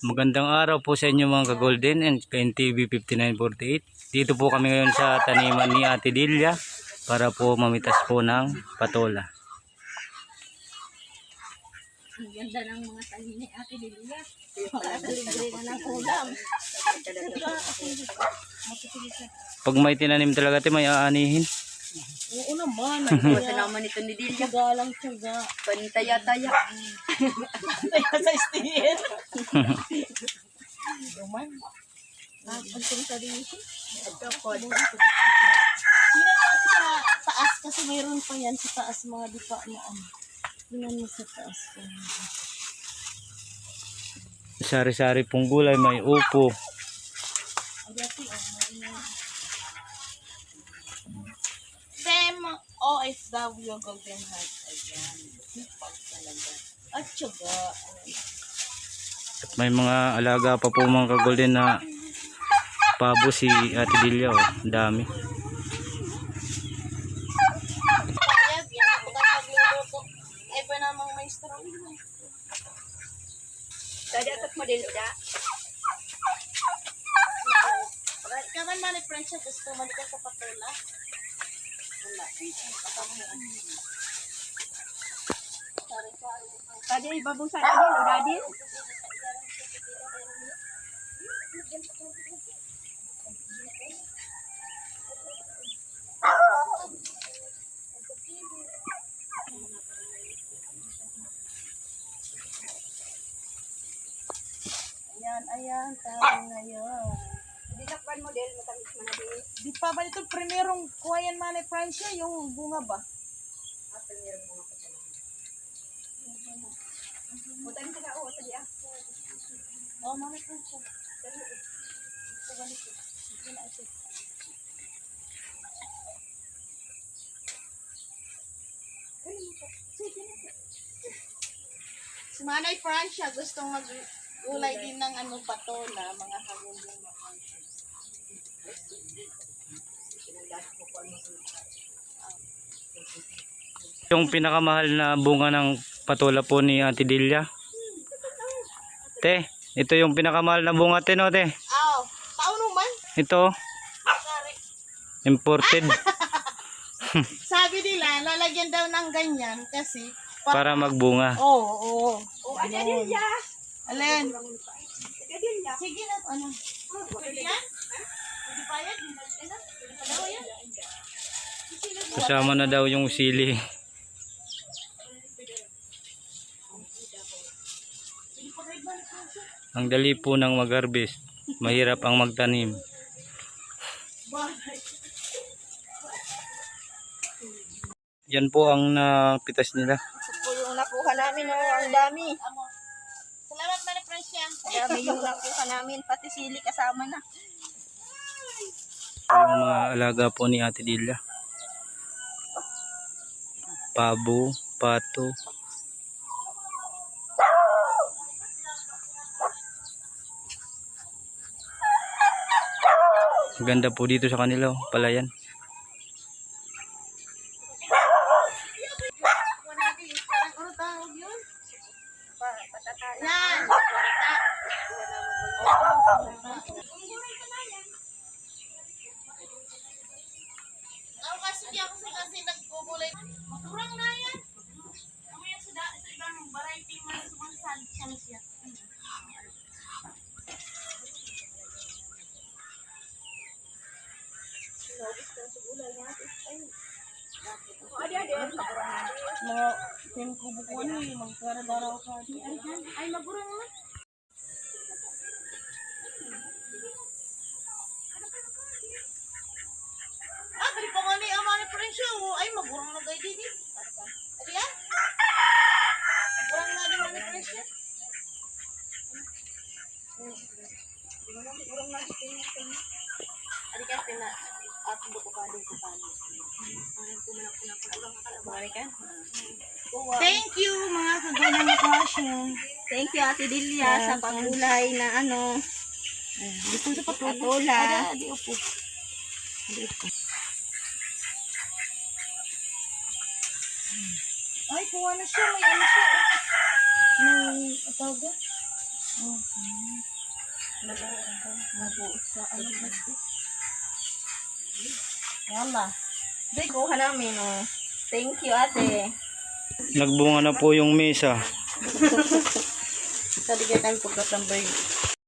Magandang araw po sa inyo mga ka-golden and ka-NTV 5948. Dito po kami ngayon sa taniman ni Ate Delia para po mamitas po ng patola. Ang ganda ng mga tanim ni Ate Delia. Libre na ng ulam. Pag may tinanim talaga ito, may aanihin. Oo naman. Sa naman ito ni Delia. Tiyaga lang tiyaga. Panitaya-taya. Taya sa stiyer. Duman. Pagkong sa dito. Sino natin sa taas kasi mayroon pa yan sa taas mga dipa na ano. Tingnan mo sa taas. Sari-sari pong gulay, may upo. Sem OFW Golden Heart. Ayan. Sipag talaga. At tiyaga. At may mga alaga pa po mga ka-golden na pabo si Ate Delia. Oh. Dami. Kaya, yan ako tayo magluluto. Eh, pa namang may strong. Dada at modelo da. Kaman man ni Prinsya, gusto man ka sa patola. Wala. Tadi babusan Adil, udah Adil. Ayan, tayo ngayon. Dinakban model, matamis man na din. Di pa ba ito primerong kuhayan man ni Prinsya, yung bunga ba? Mutan ka na, o, tadi ah. Oo, mami Prinsya. Ito balik ko. Sige na ito. Si Manay Francia gustong mag-ulay din ng ano patola, mga hagulong na Francia. Yung pinakamahal na bunga ng patola po ni Ate Delia. Te, ito yung pinakamahal na bunga te, no, te? Aw, tao naman. Ito, Sorry. imported. Sabi nila, lalagyan daw ng ganyan kasi Para magbunga. Oo. O, Adil ya. Alin? Adil ya. Sige na, ano? Pwede yan? Pwede pa yan? Pwede pa daw yan? Kasama na daw yung sili. Ang dali po ng mag-harvest. Mahirap ang magtanim. Yan po ang napitas nila. Ito po yung nakuha namin, o, ang dami. Salamat, Manay Francia. Dami yung nakuha namin, pati sili kasama na. Yung mga alaga po ni Ate Delia. Pabo, pato. Ganda po dito sa kanila, palayan. Ano tawag yun? Patatay. Yan. Ako kasi nagkubulay. Maturang na yan. Mamaya sa ibang variety man sumansad siya. Mga kubo ko ano eh, magkaradaraw ka. Ay, magurang na. Dali pa nga ni Amani Prinsya. Ay, magurang na gay din. Dali yan? Magurang na di Amani Prinsya. Adi kasi na ating buko ka din ko paano. Thank you mga kagulay na Prasya. Thank you, Ate Delia, sa pagulay na ano. Dito sa Patola. Adi upo. Ay, kuha na siya. May ano siya. May tawag yan? Oh. Nabuo sa ano ba ito? Wala. Dahil kuha namin, oh. Thank you, ate. Nagbunga na po yung mesa. Sabi kayo tayong pagkatambay.